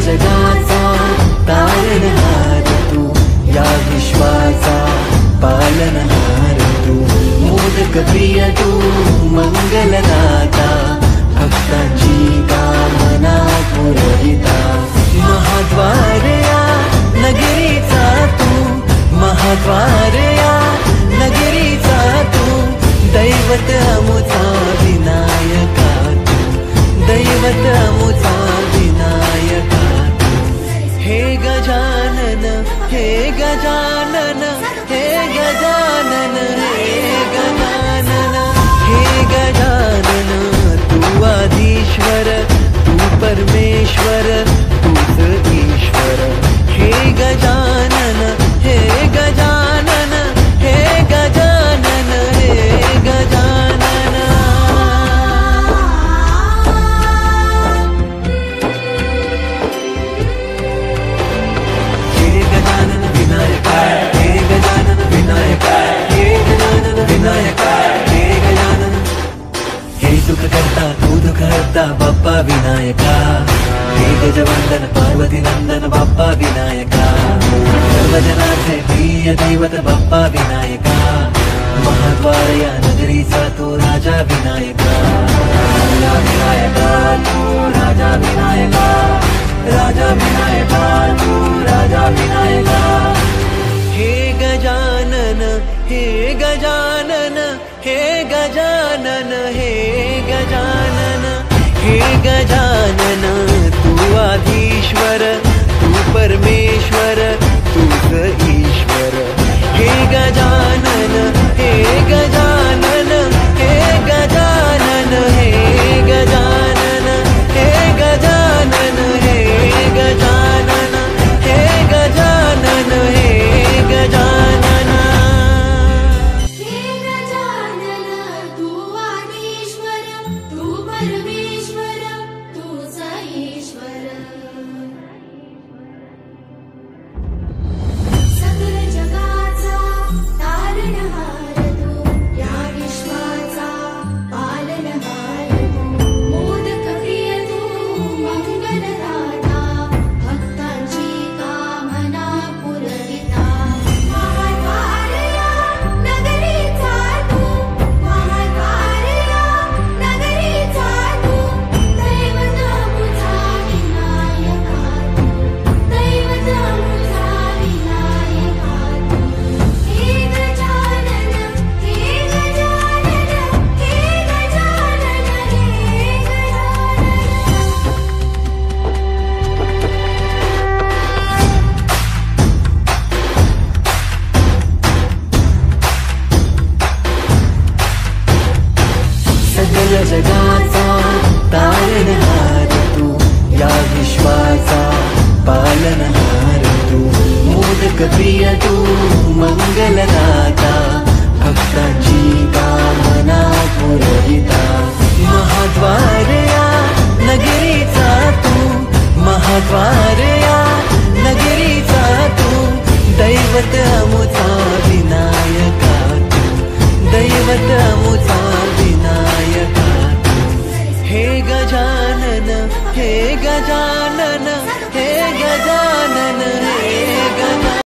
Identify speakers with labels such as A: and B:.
A: जगाचा तारणहार तू, या विश्वाचा पालनहार तू, मोदक प्रिय तू, मंगलदाता, भक्तांची कामना पुरविता, महाद्वार या नगरीचा तू, महाद्वार या नगरीचा तू, दैवत अमुचा विनायका तू, दैवत अमुचा विनायका तू, हे गजानन, हे गजानन, हे गजानन, हे गजानन, हे गजानन, तू आदिश्वर, तू परमेश्वर, तूच ईश्वर, हे गजानन, हे गजानन, हे गजानन, हे गजानन. हे गजानन विनायका, हे गजानन विनायका, हे गजानन विनायका, हे गजानन. हे सुख करता तू दुःख हरता बाप्पा विनायका, हे गजवंदन पार्वती नंदन बाप्पा विनायका, सर्वजनाचे प्रिय दैवत बाप्पा विनायका, महाद्वार या नगरीचा तू राजा विनायका, राजा विनायका तू राजा विनायका, राजा विनायका तू राजा विनायका. हे गजानन, हे गजानन, हे गजानन, हे गजानन, हे गजानन, तू आदिश्वर, तू परमेश्वर, तूच ईश्वर, हे गजानन, हे गजानन, हे गजानन, हे गजानन, हे गजानन, हे गजानन, हे गजानन, हे गजानन. जगाचा तारणहार तू, या विश्वाचा पालनहार तू, मोदक प्रिय तू, मंगलदाता,